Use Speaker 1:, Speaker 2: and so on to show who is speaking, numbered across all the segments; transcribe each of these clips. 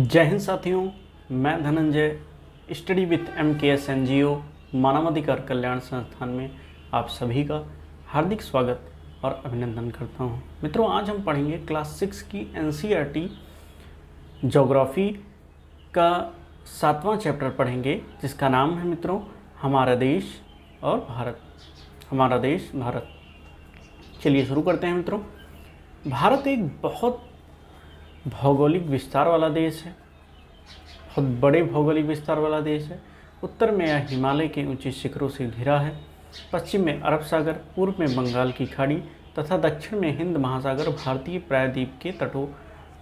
Speaker 1: जय हिंद साथियों, मैं Dhananjay study with MKS NGO मानवाधिकार कल्याण संस्थान में आप सभी का हार्दिक स्वागत और अभिनंदन करता हूं। मित्रों, आज हम पढ़ेंगे क्लास 6 की NCERT ज्योग्राफी का 7वां चैप्टर पढ़ेंगे, जिसका नाम है मित्रों हमारा देश और भारत। हमारा देश भारत। चलिए शुरू करते हैं मित्रों। भारत एक बहुत भौगोलिक विस्तार वाला देश है, बहुत बड़े भौगोलिक विस्तार वाला देश है। उत्तर में यह हिमालय के ऊंचे शिखरों से घिरा है, पश्चिम में अरब सागर, पूर्व में बंगाल की खाड़ी तथा दक्षिण में हिंद महासागर भारतीय प्रायद्वीप के तटों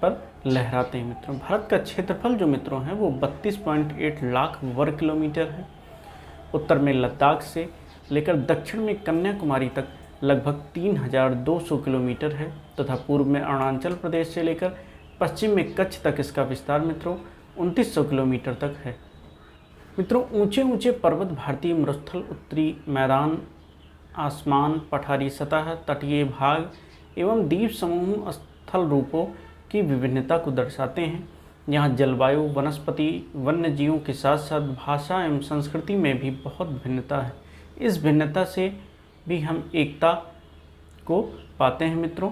Speaker 1: पर लहराते हैं। मित्रों, भारत का क्षेत्रफल जो मित्रों है वो 32.8 लाख वर्ग किलोमीटर है। उत्तर में लद्दाख से लेकर दक्षिण में कन्याकुमारी तक लगभग 3200 किलोमीटर है तथा पूर्व में अरुणाचल प्रदेश से लेकर पश्चिम में कच्छ तक इसका विस्तार मित्रों 2900 किलोमीटर तक है। मित्रों, ऊंचे ऊंचे पर्वत भारतीय मरुस्थल, उत्तरी मैदान, आसमान, पठारी सतह, तटीय भाग एवं द्वीप समूह स्थल रूपों की विभिन्नता को दर्शाते हैं। यहाँ जलवायु, वनस्पति, वन्य जीवों के साथ साथ भाषा एवं संस्कृति में भी बहुत भिन्नता है। इस भिन्नता से भी हम एकता को पाते हैं। मित्रों,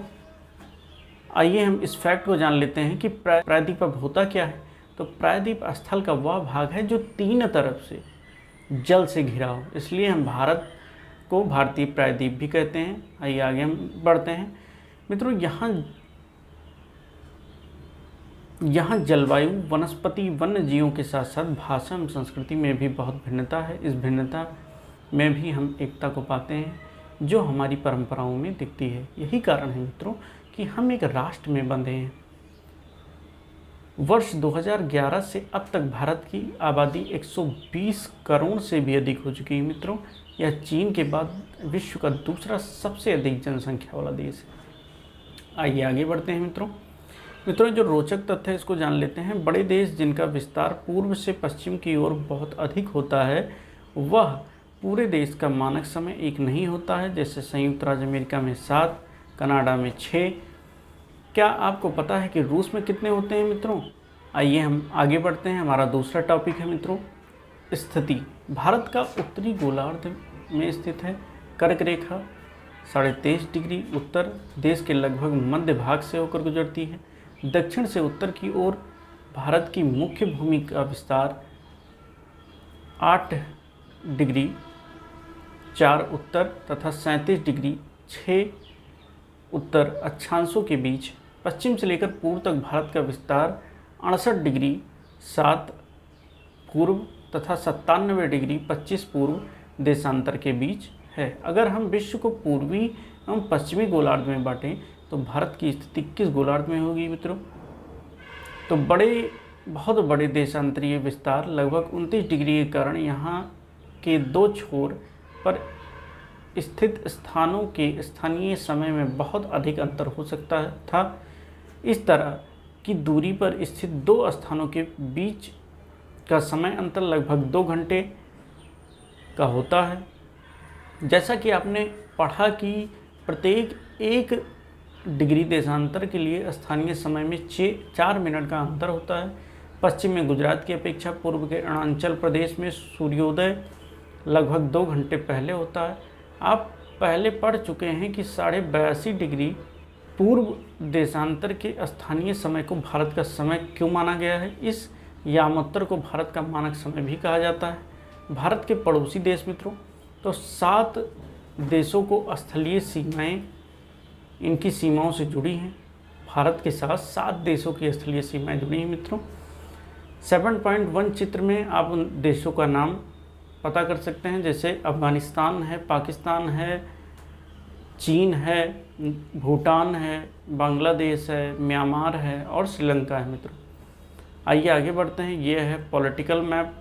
Speaker 1: आइए हम इस फैक्ट को जान लेते हैं कि प्रायद्वीप अब होता क्या है। तो प्रायद्वीप स्थल का वह भाग है जो तीन तरफ से जल से घिरा हो, इसलिए हम भारत को भारतीय प्रायद्वीप भी कहते हैं। आइए आगे हम बढ़ते हैं। मित्रों, यहाँ जलवायु, वनस्पति, वन्य जीवों के साथ साथ भाषा एवं संस्कृति में भी बहुत भिन्नता है। इस भिन्नता में भी हम एकता को पाते हैं जो हमारी परंपराओं में दिखती है। यही कारण है मित्रों कि हम एक राष्ट्र में बंधे हैं। वर्ष 2011 से अब तक भारत की आबादी 120 करोड़ से भी अधिक हो चुकी है। मित्रों, यह चीन के बाद विश्व का दूसरा सबसे अधिक जनसंख्या वाला देश है। आइए आगे बढ़ते हैं मित्रों, जो रोचक तथ्य है इसको जान लेते हैं। बड़े देश जिनका विस्तार पूर्व से पश्चिम की ओर बहुत अधिक होता है, वह पूरे देश का मानक समय एक नहीं होता है। जैसे संयुक्त राज्य अमेरिका में 7, कनाडा में 6। क्या आपको पता है कि रूस में कितने होते हैं मित्रों? आइए हम आगे बढ़ते हैं। हमारा दूसरा टॉपिक है मित्रों स्थिति। भारत का उत्तरी गोलार्ध में स्थित है। कर्क रेखा 23.5 डिग्री उत्तर देश के लगभग मध्य भाग से होकर गुजरती है। दक्षिण से उत्तर की ओर भारत की मुख्य भूमि का विस्तार 8 डिग्री 4 उत्तर तथा 37 डिग्री 6 उत्तर अक्षांशों के बीच, पश्चिम से लेकर पूर्व तक भारत का विस्तार 68 डिग्री 7 पूर्व तथा 97 डिग्री 25 पूर्व देशांतर के बीच है। अगर हम विश्व को पूर्वी एवं पश्चिमी गोलार्ध में बांटें तो भारत की स्थिति किस गोलार्ध में होगी मित्रों? तो बहुत बड़े देशांतरीय विस्तार लगभग 29 डिग्री के कारण यहाँ के दो छोर पर स्थित स्थानों के स्थानीय समय में बहुत अधिक अंतर हो सकता था। इस तरह की दूरी पर स्थित दो स्थानों के बीच का समय अंतर लगभग 2 घंटे का होता है। जैसा कि आपने पढ़ा कि प्रत्येक 1 डिग्री देशांतर के लिए स्थानीय समय में 4 मिनट का अंतर होता है। पश्चिम में गुजरात की अपेक्षा पूर्व के अरुणाचल प्रदेश में सूर्योदय लगभग 2 घंटे पहले होता है। आप पहले पढ़ चुके हैं कि 82.5 डिग्री पूर्व देशांतर के स्थानीय समय को भारत का समय क्यों माना गया है। इस यामोत्तर को भारत का मानक समय भी कहा जाता है। भारत के पड़ोसी देश मित्रों, तो 7 देशों को स्थलीय सीमाएं इनकी सीमाओं से जुड़ी हैं। भारत के साथ 7 देशों की स्थलीय सीमाएं जुड़ी हैं मित्रों। 7.1 चित्र में आप उन देशों का नाम पता कर सकते हैं, जैसे अफ़गानिस्तान है, पाकिस्तान है, चीन है, भूटान है, बांग्लादेश है, म्यांमार है और श्रीलंका है मित्रों। आइए आगे बढ़ते हैं। ये है पॉलिटिकल मैप।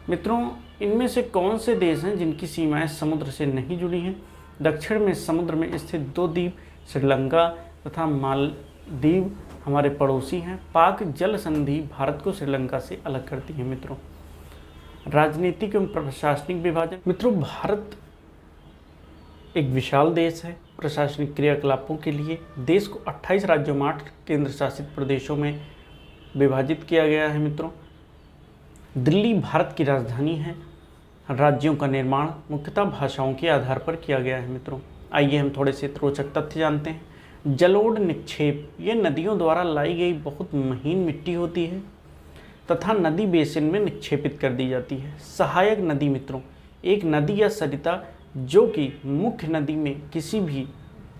Speaker 1: मित्रों, इनमें से कौन से देश हैं जिनकी सीमाएं समुद्र से नहीं जुड़ी हैं? दक्षिण में समुद्र में स्थित 2 द्वीप श्रीलंका तथा मालदीव हमारे पड़ोसी हैं। पाक जल संधि भारत को श्रीलंका से अलग करती है मित्रों। राजनीतिक एवं प्रशासनिक विभाजन। मित्रों, भारत एक विशाल देश है। प्रशासनिक क्रियाकलापों के लिए देश को 28 राज्यों में 8 केंद्र शासित प्रदेशों में विभाजित किया गया है मित्रों। दिल्ली भारत की राजधानी है। राज्यों का निर्माण मुख्यतः भाषाओं के आधार पर किया गया है मित्रों। आइए हम थोड़े से रोचक तथ्य जानते हैं। जलोढ़ निक्षेप, ये नदियों द्वारा लाई गई बहुत महीन मिट्टी होती है तथा नदी बेसिन में निक्षेपित कर दी जाती है। सहायक नदी मित्रों, एक नदी या सरिता जो कि मुख्य नदी में किसी भी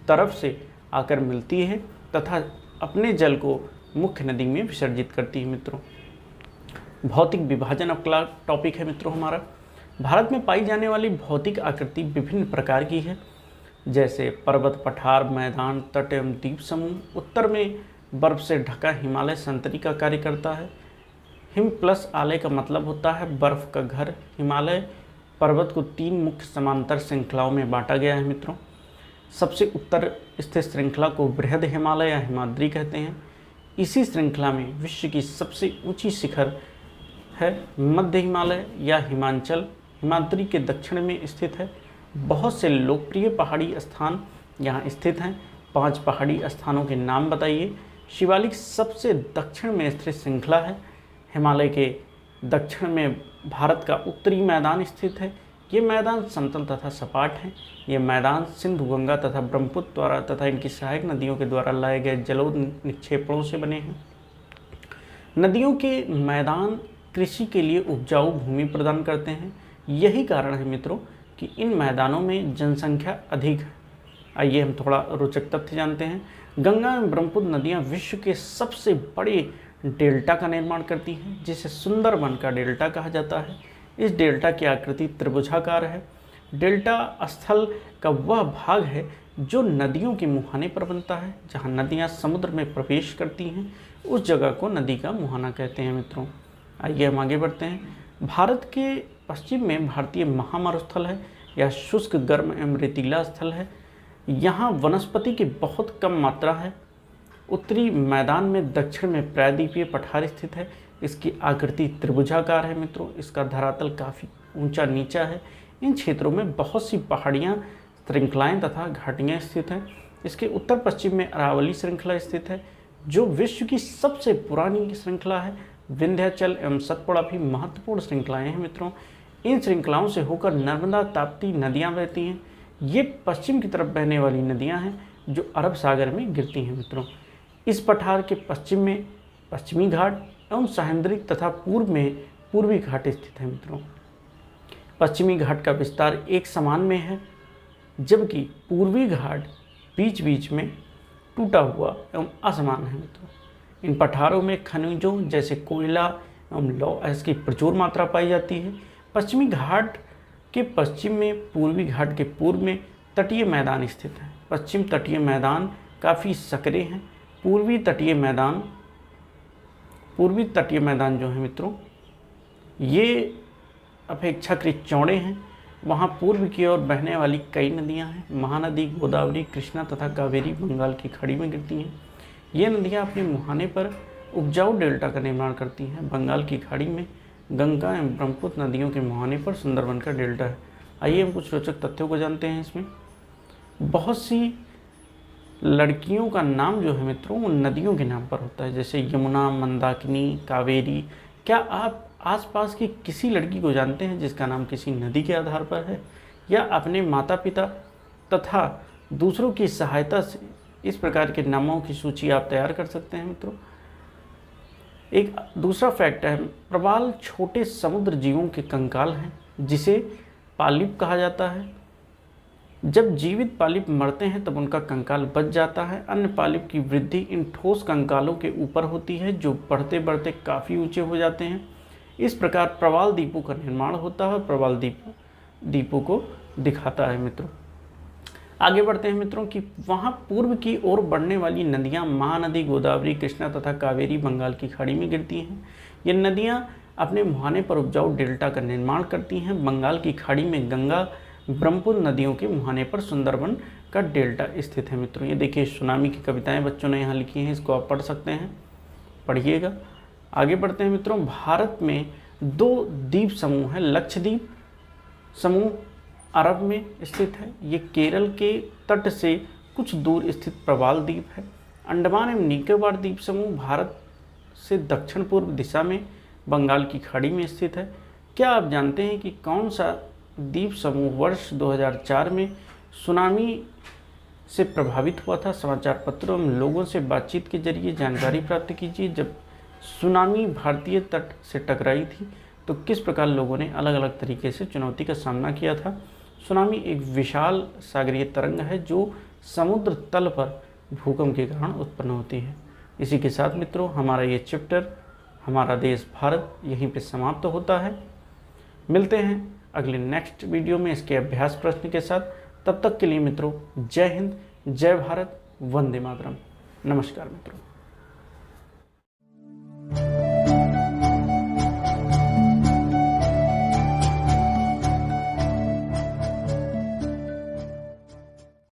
Speaker 1: तरफ से आकर मिलती है तथा अपने जल को मुख्य नदी में विसर्जित करती है मित्रों। भौतिक विभाजन अगला टॉपिक है मित्रों हमारा। भारत में पाई जाने वाली भौतिक आकृति विभिन्न प्रकार की है, जैसे पर्वत, पठार, मैदान, तट एवं द्वीप समूह। उत्तर में बर्फ से ढका हिमालय संतरी का कार्य करता है। हिम प्लस आलय का मतलब होता है बर्फ का घर। हिमालय पर्वत को 3 मुख्य समांतर श्रृंखलाओं में बांटा गया है मित्रों। सबसे उत्तर स्थित श्रृंखला को बृहद हिमालय या हिमाद्री कहते हैं। इसी श्रृंखला में विश्व की सबसे ऊंची शिखर है मध्य हिमालय या हिमांचल, हिमाद्री के दक्षिण में स्थित है। बहुत से लोकप्रिय पहाड़ी स्थान यहाँ स्थित हैं। 5 पहाड़ी स्थानों के नाम बताइए। शिवालिक सबसे दक्षिण में स्थित श्रृंखला है। हिमालय के दक्षिण में भारत का उत्तरी मैदान स्थित है। ये मैदान समतल तथा सपाट हैं। ये मैदान सिंधु, गंगा तथा ब्रह्मपुत्र द्वारा तथा इनकी सहायक नदियों के द्वारा लाए गए जलोढ़ निक्षेपणों से बने हैं। नदियों के मैदान कृषि के लिए उपजाऊ भूमि प्रदान करते हैं। यही कारण है मित्रों कि इन मैदानों में जनसंख्या अधिक है। आइए हम थोड़ा रोचक तथ्य जानते हैं। गंगा एवं ब्रह्मपुत्र नदियाँ विश्व के सबसे बड़े डेल्टा का निर्माण करती हैं, जिसे सुंदरबन का डेल्टा कहा जाता है। इस डेल्टा की आकृति त्रिभुजाकार है। डेल्टा स्थल का वह भाग है जो नदियों के मुहाने पर बनता है। जहाँ नदियाँ समुद्र में प्रवेश करती हैं उस जगह को नदी का मुहाना कहते हैं मित्रों। आइए हम आगे बढ़ते हैं। भारत के पश्चिम में भारतीय महामरुस्थल है या शुष्क, गर्म एवं रेतीला स्थल है। यहाँ वनस्पति की बहुत कम मात्रा है। उत्तरी मैदान में दक्षिण में प्रायद्वीपीय पठार स्थित है। इसकी आकृति त्रिभुजाकार है मित्रों। इसका धरातल काफ़ी ऊंचा नीचा है। इन क्षेत्रों में बहुत सी पहाड़ियाँ, श्रृंखलाएँ तथा घाटियाँ स्थित हैं। इसके उत्तर पश्चिम में अरावली श्रृंखला स्थित है जो विश्व की सबसे पुरानी श्रृंखला है। विंध्याचल एवं सतपुड़ा भी महत्वपूर्ण श्रृंखलाएँ हैं मित्रों। इन श्रृंखलाओं से होकर नर्मदा, ताप्ती नदियाँ बहती हैं। ये पश्चिम की तरफ बहने वाली नदियाँ हैं जो अरब सागर में गिरती हैं मित्रों। इस पठार के पश्चिम में पश्चिमी घाट एवं सहेंद्रिक तथा पूर्व में पूर्वी घाट स्थित है मित्रों। पश्चिमी घाट का विस्तार एक समान में है, जबकि पूर्वी घाट बीच बीच में टूटा हुआ एवं असमान है मित्रों। इन पठारों में खनिजों जैसे कोयला एवं लौह की प्रचुर मात्रा पाई जाती है। पश्चिमी घाट के पश्चिम में पूर्वी घाट के पूर्व में तटीय मैदान स्थित है। पश्चिम तटीय मैदान काफ़ी सकरे हैं। पूर्वी तटीय मैदान जो है मित्रों, ये अपेक्षाकृत चौड़े हैं। वहाँ पूर्व की ओर बहने वाली कई नदियाँ हैं। महानदी, गोदावरी, कृष्णा तथा कावेरी बंगाल की खाड़ी में गिरती हैं। ये नदियाँ अपने मुहाने पर उपजाऊ डेल्टा का निर्माण करती हैं। बंगाल की खाड़ी में गंगा एवं ब्रह्मपुत्र नदियों के मुहाने पर सुंदरबन का डेल्टा है। आइए हम कुछ रोचक तथ्यों को जानते हैं। इसमें बहुत सी लड़कियों का नाम जो है मित्रों वो नदियों के नाम पर होता है, जैसे यमुना, मंदाकिनी, कावेरी। क्या आप आसपास की किसी लड़की को जानते हैं जिसका नाम किसी नदी के आधार पर है? या अपने माता पिता तथा दूसरों की सहायता से इस प्रकार के नामों की सूची आप तैयार कर सकते हैं मित्रों। एक दूसरा फैक्ट है, प्रवाल छोटे समुद्र जीवों के कंकाल हैं जिसे पालिप कहा जाता है। जब जीवित पालिप मरते हैं तब उनका कंकाल बच जाता है। अन्य पालिप की वृद्धि इन ठोस कंकालों के ऊपर होती है जो बढ़ते बढ़ते काफ़ी ऊंचे हो जाते हैं। इस प्रकार प्रवाल द्वीपों का निर्माण होता है और प्रवाल द्वीपों को दिखाता है मित्रों। आगे बढ़ते हैं मित्रों कि वहाँ पूर्व की ओर बढ़ने वाली नदियाँ महानदी, गोदावरी, कृष्णा तथा कावेरी बंगाल की खाड़ी में गिरती हैं। ये नदियाँ अपने मुहाने पर उपजाऊ डेल्टा का निर्माण करती हैं। बंगाल की खाड़ी में गंगा, ब्रह्मपुत्र नदियों के मुहाने पर सुंदरबन का डेल्टा स्थित है मित्रों। ये देखिए सुनामी की कविताएं बच्चों ने यहाँ लिखी हैं, इसको आप पढ़ सकते हैं, पढ़िएगा। आगे बढ़ते हैं मित्रों। भारत में 2 द्वीप समूह हैं। लक्षद्वीप समूह अरब में स्थित है। ये केरल के तट से कुछ दूर स्थित प्रवाल द्वीप है। अंडमान एवं निकोबार द्वीप समूह भारत से दक्षिण पूर्व दिशा में बंगाल की खाड़ी में स्थित है। क्या आप जानते हैं कि कौन सा द्वीप समूह वर्ष 2004 में सुनामी से प्रभावित हुआ था? समाचार पत्रों में लोगों से बातचीत के जरिए जानकारी प्राप्त कीजिए। जब सुनामी भारतीय तट से टकराई थी तो किस प्रकार लोगों ने अलग अलग तरीके से चुनौती का सामना किया था? सुनामी एक विशाल सागरीय तरंग है जो समुद्र तल पर भूकंप के कारण उत्पन्न होती है। इसी के साथ मित्रों हमारा ये चैप्टर हमारा देश भारत यहीं पे समाप्त होता है। मिलते हैं अगले नेक्स्ट वीडियो में इसके अभ्यास प्रश्न के साथ। तब तक के लिए मित्रों जय हिंद, जय भारत, वंदे मातरम। नमस्कार मित्रों।